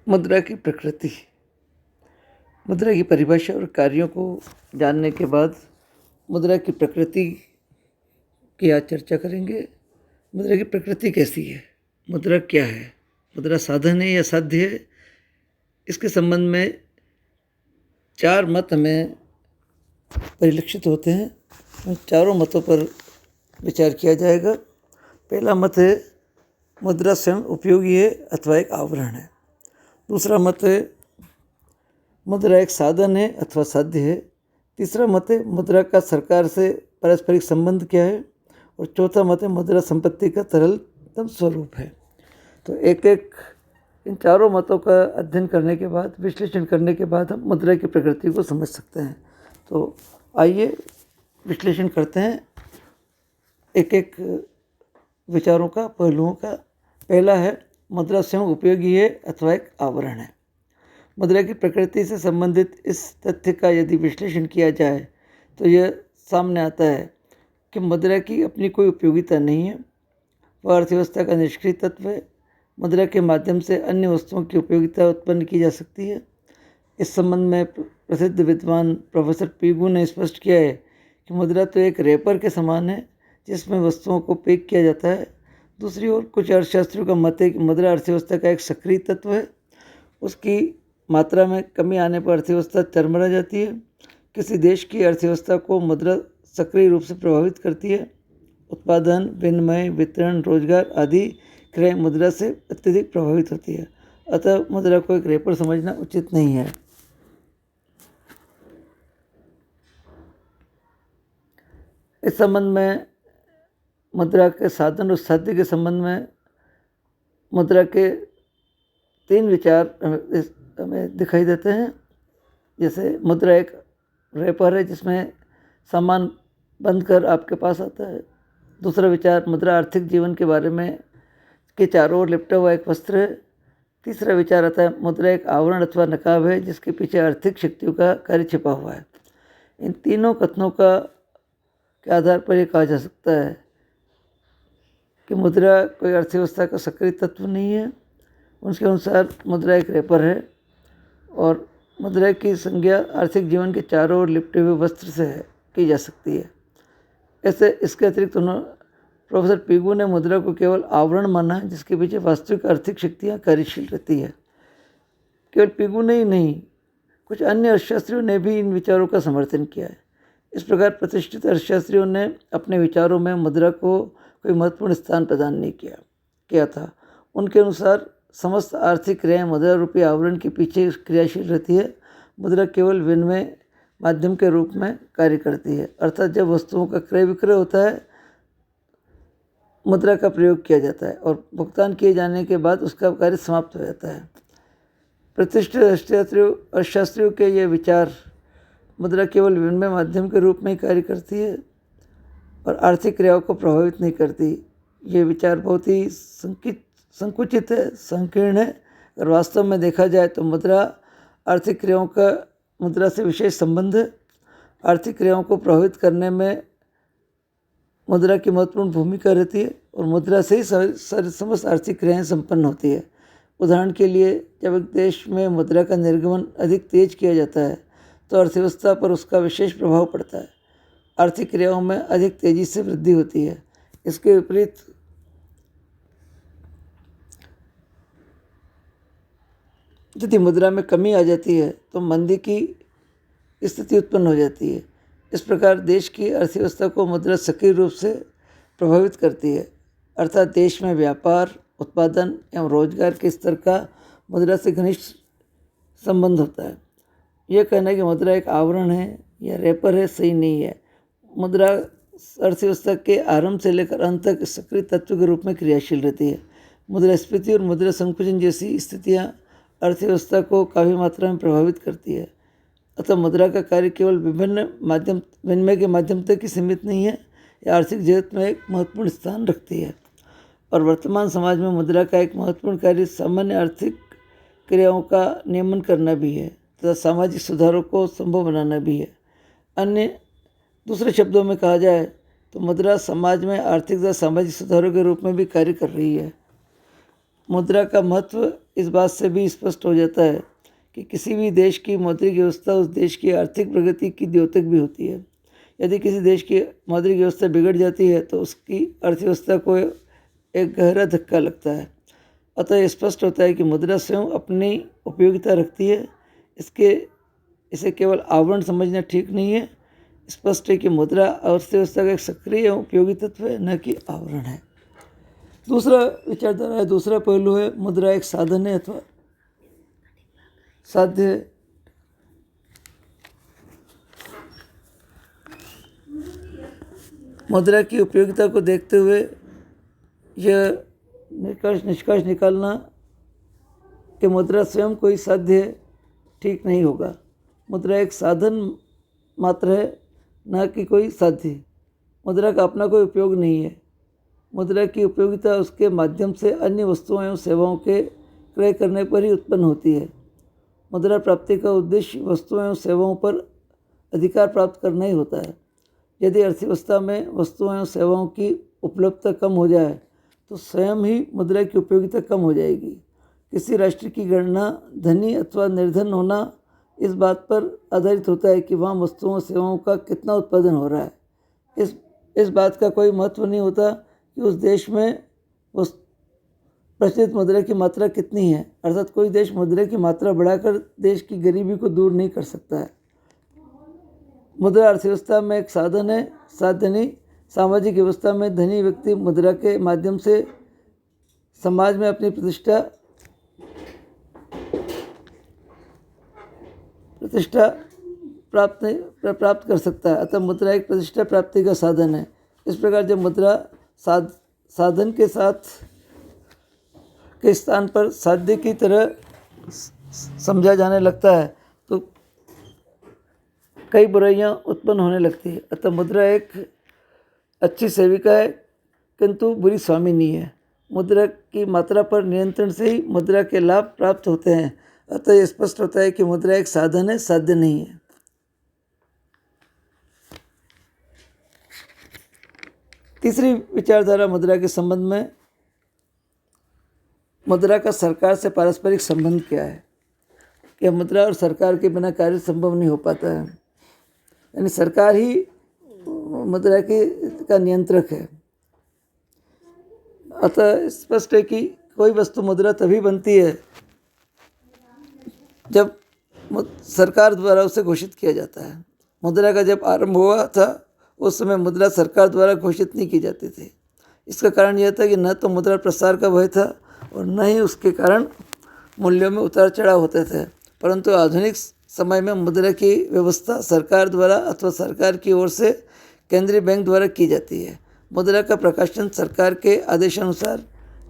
मुद्रा की प्रकृति। मुद्रा की परिभाषा और कार्यों को जानने के बाद मुद्रा की प्रकृति की आज चर्चा करेंगे। मुद्रा की प्रकृति कैसी है, मुद्रा क्या है, मुद्रा साधन है या साध्य है, इसके संबंध में चार मत हमें परिलक्षित होते हैं। उन चारों मतों पर विचार किया जाएगा। पहला मत है मुद्रा स्वयं उपयोगी है अथवा एक आवरण है। दूसरा मत है मुद्रा एक साधन है अथवा साध्य है। तीसरा मत है मुद्रा का सरकार से पारस्परिक संबंध क्या है। और चौथा मत है मुद्रा संपत्ति का तरलतम स्वरूप है। तो एक एक इन चारों मतों का अध्ययन करने के बाद, विश्लेषण करने के बाद हम मुद्रा की प्रकृति को समझ सकते हैं। तो आइए विश्लेषण करते हैं एक एक विचारों का, पहलुओं का। पहला है मुद्रा स्वयं उपयोगी है अथवा एक आवरण है। मुद्रा की प्रकृति से संबंधित इस तथ्य का यदि विश्लेषण किया जाए तो यह सामने आता है कि मुद्रा की अपनी कोई उपयोगिता नहीं है। वह अर्थव्यवस्था का निष्क्रिय तत्व है। मुद्रा के माध्यम से अन्य वस्तुओं की उपयोगिता उत्पन्न की जा सकती है। इस संबंध में प्रसिद्ध विद्वान प्रोफेसर पीगू ने स्पष्ट किया है कि मुद्रा तो एक रैपर के समान है जिसमें वस्तुओं को पैक किया जाता है। दूसरी ओर कुछ अर्थशास्त्रियों का मत है कि मुद्रा अर्थव्यवस्था का एक सक्रिय तत्व है। उसकी मात्रा में कमी आने पर अर्थव्यवस्था चरमरा जाती है। किसी देश की अर्थव्यवस्था को मुद्रा सक्रिय रूप से प्रभावित करती है। उत्पादन, विनिमय, वितरण, रोजगार आदि क्रय मुद्रा से अत्यधिक प्रभावित होती है। अतः मुद्रा को एक रैपर समझना उचित नहीं है। इस संबंध में मुद्रा के साधन और साध्य के संबंध में मुद्रा के तीन विचार हमें दिखाई देते हैं। जैसे मुद्रा एक रैपर है जिसमें सामान बंद कर आपके पास आता है। दूसरा विचार, मुद्रा आर्थिक जीवन के बारे में के चारों ओर लिपटा हुआ एक वस्त्र है। तीसरा विचार आता है मुद्रा एक आवरण अथवा नकाब है जिसके पीछे आर्थिक शक्तियों का कार्य छिपा हुआ है। इन तीनों कथनों के आधार पर यह कहा जा सकता है कि मुद्रा कोई अर्थव्यवस्था का सक्रिय तत्व नहीं है। उसके अनुसार मुद्रा एक रैपर है और मुद्रा की संज्ञा आर्थिक जीवन के चारों ओर लिपटे हुए वस्त्र से की जा सकती है। ऐसे इसके अतिरिक्त प्रोफेसर पीगू ने मुद्रा को केवल आवरण माना है जिसके पीछे वास्तविक आर्थिक शक्तियाँ कार्यशील रहती है। केवल पीगू ने ही नहीं, कुछ अन्य अर्थशास्त्रियों ने भी इन विचारों का समर्थन किया है। इस प्रकार प्रतिष्ठित अर्थशास्त्रियों ने अपने विचारों में मुद्रा को कोई महत्वपूर्ण स्थान प्रदान नहीं किया था। उनके अनुसार समस्त आर्थिक क्रियाएँ मुद्रा रूपी आवरण के पीछे क्रियाशील रहती है। मुद्रा केवल विनिमय माध्यम के रूप में कार्य करती है। अर्थात जब वस्तुओं का क्रय विक्रय होता है मुद्रा का प्रयोग किया जाता है और भुगतान किए जाने के बाद उसका कार्य समाप्त हो जाता है। प्रतिष्ठित अर्थशास्त्रियों के ये विचार मुद्रा केवल विनिमय माध्यम के रूप में ही कार्य करती है और आर्थिक क्रियाओं को प्रभावित नहीं करती। ये विचार बहुत ही संकुचित है, संकीर्ण है। अगर वास्तव में देखा जाए तो मुद्रा आर्थिक क्रियाओं का मुद्रा से विशेष संबंध है। आर्थिक क्रियाओं को प्रभावित करने में मुद्रा की महत्वपूर्ण भूमिका रहती है और मुद्रा से ही समस्त आर्थिक क्रियाएँ संपन्न होती है। उदाहरण के लिए जब एक देश में मुद्रा का निर्गमन अधिक तेज किया जाता है तो अर्थव्यवस्था पर उसका विशेष प्रभाव पड़ता है। आर्थिक क्रियाओं में अधिक तेजी से वृद्धि होती है। इसके विपरीत यदि मुद्रा में कमी आ जाती है तो मंदी की स्थिति उत्पन्न हो जाती है। इस प्रकार देश की अर्थव्यवस्था को मुद्रा सक्रिय रूप से प्रभावित करती है। अर्थात देश में व्यापार, उत्पादन एवं रोजगार के स्तर का मुद्रा से घनिष्ठ संबंध होता है। यह कहना कि मुद्रा एक आवरण है या रैपर है सही नहीं है। मुद्रा अर्थव्यवस्था के आरंभ से लेकर अंत तक सक्रिय तत्व के रूप में क्रियाशील रहती है। मुद्रास्फीति और मुद्रा संकुचन जैसी स्थितियाँ अर्थव्यवस्था को काफ़ी मात्रा में प्रभावित करती है। अतः मुद्रा का कार्य केवल विनिमय के माध्यम तक ही सीमित नहीं है, यह आर्थिक जगत में एक महत्वपूर्ण स्थान रखती है। और वर्तमान समाज में मुद्रा का एक महत्वपूर्ण कार्य सामान्य आर्थिक क्रियाओं का नियमन करना भी है तथा सामाजिक सुधारों को संभव बनाना भी है। दूसरे शब्दों में कहा जाए तो मुद्रा समाज में आर्थिक तथा सामाजिक सुधारों के रूप में भी कार्य कर रही है। मुद्रा का महत्व इस बात से भी स्पष्ट हो जाता है कि किसी भी देश की मौद्रिक व्यवस्था उस देश की आर्थिक प्रगति की द्योतक भी होती है। यदि किसी देश की मौद्रिक व्यवस्था बिगड़ जाती है तो उसकी अर्थव्यवस्था को एक गहरा धक्का लगता है। अतः यह स्पष्ट होता है कि मुद्रा स्वयं अपनी उपयोगिता रखती है। इसे केवल आवरण समझना ठीक नहीं है। स्पष्ट है कि मुद्रा अर्थव्यवस्था का एक सक्रिय एवं उपयोगी तत्व है, न कि आवरण है। दूसरा विचारधारा है, दूसरा पहलू है मुद्रा एक साधन है अथवा साध्य है। मुद्रा की उपयोगिता को देखते हुए यह निष्कर्ष निकालना कि मुद्रा स्वयं कोई साध्य ठीक नहीं होगा। मुद्रा एक साधन मात्र है, न कि कोई साध्य। मुद्रा का अपना कोई उपयोग नहीं है। मुद्रा की उपयोगिता उसके माध्यम से अन्य वस्तुओं एवं सेवाओं के क्रय करने पर ही उत्पन्न होती है। मुद्रा प्राप्ति का उद्देश्य वस्तुओं एवं सेवाओं पर अधिकार प्राप्त करना ही होता है। यदि अर्थव्यवस्था में वस्तुओं एवं सेवाओं की उपलब्धता कम हो जाए तो स्वयं ही मुद्रा की उपयोगिता कम हो जाएगी। किसी राष्ट्र की गणना धनी अथवा निर्धन होना इस बात पर आधारित होता है कि वहाँ वस्तुओं और सेवाओं का कितना उत्पादन हो रहा है। इस बात का कोई महत्व नहीं होता कि उस देश में उस प्रचलित मुद्रा की मात्रा कितनी है। अर्थात कोई देश मुद्रा की मात्रा बढ़ाकर देश की गरीबी को दूर नहीं कर सकता है। मुद्रा अर्थव्यवस्था में एक साधन है, साध्य नहीं। सामाजिक व्यवस्था में धनी व्यक्ति मुद्रा के माध्यम से समाज में अपनी प्रतिष्ठा प्राप्त कर सकता है। अतः मुद्रा एक प्रतिष्ठा प्राप्ति का साधन है। इस प्रकार जब मुद्रा साधन के स्थान पर साध्य की तरह समझा जाने लगता है तो कई बुराइयां उत्पन्न होने लगती है। अतः मुद्रा एक अच्छी सेविका है किंतु बुरी स्वामिनी है। मुद्रा की मात्रा पर नियंत्रण से ही मुद्रा के लाभ प्राप्त होते हैं। अतः यह स्पष्ट होता है कि मुद्रा एक साधन है, साध्य नहीं है। तीसरी विचारधारा मुद्रा के संबंध में, मुद्रा का सरकार से पारस्परिक संबंध क्या है। कि मुद्रा और सरकार के बिना कार्य संभव नहीं हो पाता है। यानी सरकार ही मुद्रा का नियंत्रक है। अतः स्पष्ट है कि कोई वस्तु मुद्रा तभी बनती है जब सरकार द्वारा उसे घोषित किया जाता है। मुद्रा का जब आरंभ हुआ था उस समय मुद्रा सरकार द्वारा घोषित नहीं की जाती थी। इसका कारण यह था कि न तो मुद्रा प्रसार का भय था और न ही उसके कारण मूल्यों में उतार चढ़ाव होते थे। परंतु आधुनिक समय में मुद्रा की व्यवस्था सरकार द्वारा अथवा सरकार की ओर से केंद्रीय बैंक द्वारा की जाती है। मुद्रा का प्रकाशन सरकार के आदेशानुसार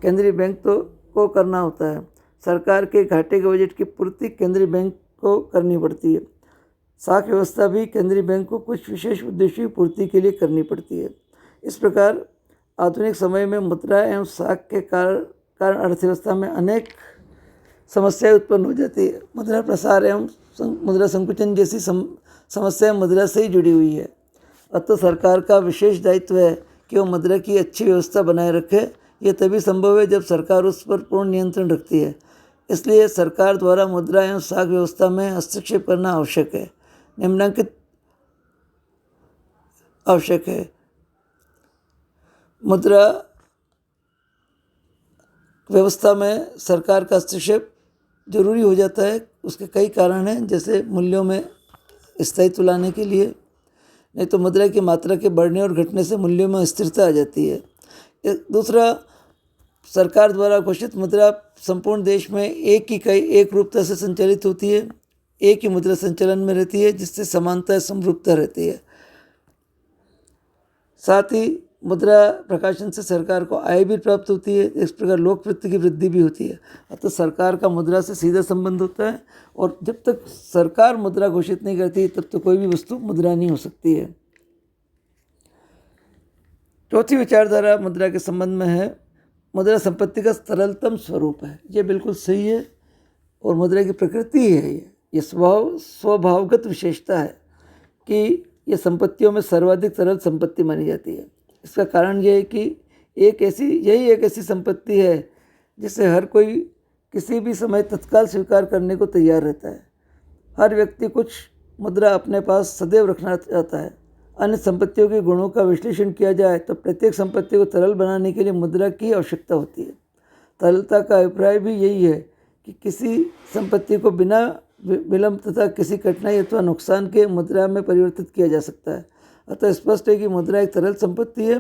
केंद्रीय बैंक को करना होता है। सरकार के घाटे के बजट की पूर्ति केंद्रीय बैंक को करनी पड़ती है। साख व्यवस्था भी केंद्रीय बैंक को कुछ विशेष उद्देश्यों की पूर्ति के लिए करनी पड़ती है। इस प्रकार आधुनिक समय में मुद्रा एवं साख के कारण अर्थव्यवस्था में अनेक समस्याएं उत्पन्न हो जाती है। मुद्रा प्रसार एवं मुद्रा संकुचन जैसी समस्याएं मुद्रा से ही जुड़ी हुई है। अतः सरकार का विशेष दायित्व है कि वह मुद्रा की अच्छी व्यवस्था बनाए रखे। यह तभी संभव है जब सरकार उस पर पूर्ण नियंत्रण रखती है। इसलिए सरकार द्वारा मुद्रा एवं साख व्यवस्था में हस्तक्षेप करना आवश्यक है। निम्नलिखित आवश्यक है। मुद्रा व्यवस्था में सरकार का हस्तक्षेप जरूरी हो जाता है। उसके कई कारण हैं, जैसे मूल्यों में स्थायित्व लाने के लिए। नहीं तो मुद्रा की मात्रा के बढ़ने और घटने से मूल्यों में अस्थिरता आ जाती है। दूसरा, सरकार द्वारा घोषित मुद्रा संपूर्ण देश में एक रूपता से संचालित होती है। एक ही मुद्रा संचालन में रहती है, जिससे समानता समरूपता रहती है। साथ ही मुद्रा प्रकाशन से सरकार को आय भी प्राप्त होती है। इस प्रकार लोकवृत्ति की वृद्धि भी होती है। अतः सरकार का मुद्रा से सीधा संबंध होता है और जब तक सरकार मुद्रा घोषित नहीं करती तब तक कोई भी वस्तु मुद्रा नहीं हो सकती है। चौथी विचारधारा मुद्रा के संबंध में है, मुद्रा संपत्ति का सरलतम स्वरूप है। ये बिल्कुल सही है और मुद्रा की प्रकृति है। ये स्वभावगत विशेषता है कि ये संपत्तियों में सर्वाधिक सरल संपत्ति मानी जाती है। इसका कारण यह है कि यही एक ऐसी संपत्ति है जिसे हर कोई किसी भी समय तत्काल स्वीकार करने को तैयार रहता है। हर व्यक्ति कुछ मुद्रा अपने पास सदैव रखना चाहता है। अन्य संपत्तियों के गुणों का विश्लेषण किया जाए तो प्रत्येक संपत्ति को तरल बनाने के लिए मुद्रा की आवश्यकता होती है। तरलता का अभिप्राय भी यही है कि किसी संपत्ति को बिना विलंब तथा किसी कठिनाई अथवा नुकसान के मुद्रा में परिवर्तित किया जा सकता है। अतः स्पष्ट है कि मुद्रा एक तरल संपत्ति है।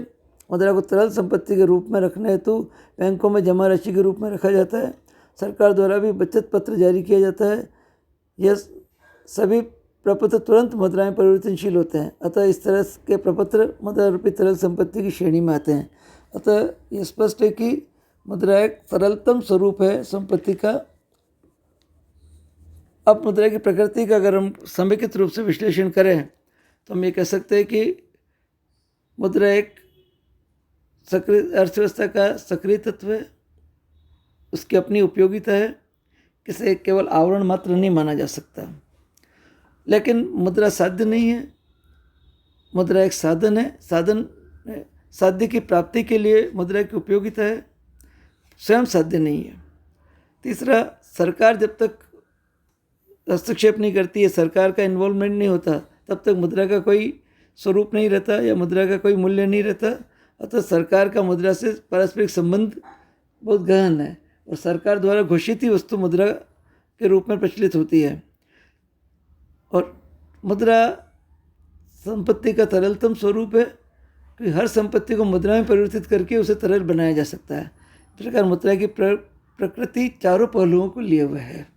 मुद्रा को तरल संपत्ति के रूप में रखने हेतु बैंकों में जमा राशि के रूप में रखा जाता है। सरकार द्वारा भी बचत पत्र जारी किया जाता है। यह सभी प्रपत्र तुरंत मुद्रा में परिवर्तनशील होते हैं। अतः इस तरह के प्रपत्र मुद्रा रूपी तरल संपत्ति की श्रेणी में आते हैं। अतः यह स्पष्ट है कि मुद्रा एक सरलतम स्वरूप है संपत्ति का। अब मुद्रा की प्रकृति का अगर हम समेकित रूप से विश्लेषण करें तो हम ये कह सकते हैं कि मुद्रा एक सक्रिय अर्थव्यवस्था का सक्रिय तत्व है। उसकी अपनी उपयोगिता है। इसे केवल आवरण मात्र नहीं माना जा सकता। लेकिन मुद्रा साध्य नहीं है। मुद्रा एक साधन है। साध्य की प्राप्ति के लिए मुद्रा की उपयोगिता है, स्वयं साध्य नहीं है। तीसरा, सरकार जब तक हस्तक्षेप नहीं करती है, सरकार का इन्वॉल्वमेंट नहीं होता, तब तक मुद्रा का कोई स्वरूप नहीं रहता या मुद्रा का कोई मूल्य नहीं रहता। अतः सरकार का मुद्रा से पारस्परिक संबंध बहुत गहन है और सरकार द्वारा घोषित ही वस्तु मुद्रा के रूप में प्रचलित होती है। और मुद्रा संपत्ति का तरलतम स्वरूप है कि हर संपत्ति को मुद्रा में परिवर्तित करके उसे तरल बनाया जा सकता है। इस प्रकार मुद्रा की प्रकृति चारों पहलुओं को लिए हुए है।